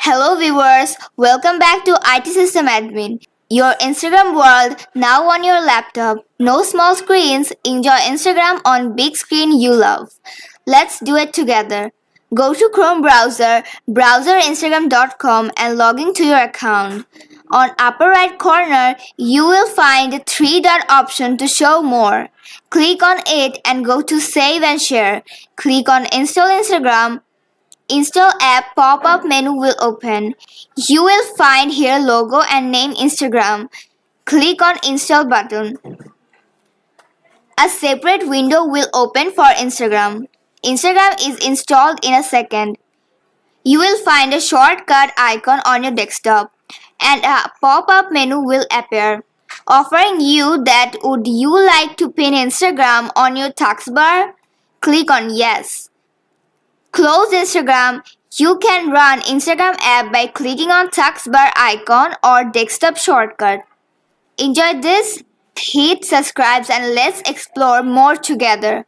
Hello viewers, welcome back to IT System Admin. Your Instagram world now on your laptop. No small screens, enjoy Instagram on big screen you love. Let's do it together. Go to Chrome browser, browserinstagram.com and log into your account. On upper right corner, you will find the three dot option to show more. Click on it and go to save and share. Click on install Instagram. Install app pop-up menu will open. You will find here logo and name Instagram. Click on install button. A separate window will open for Instagram. Instagram is installed in a second. You will find a shortcut icon on your desktop and a pop-up menu will appear offering you that would you like to pin Instagram on your taskbar? Click on yes. Close Instagram. You can run Instagram app by clicking on taskbar icon or desktop shortcut. Enjoy this? Hit subscribe and let's explore more together.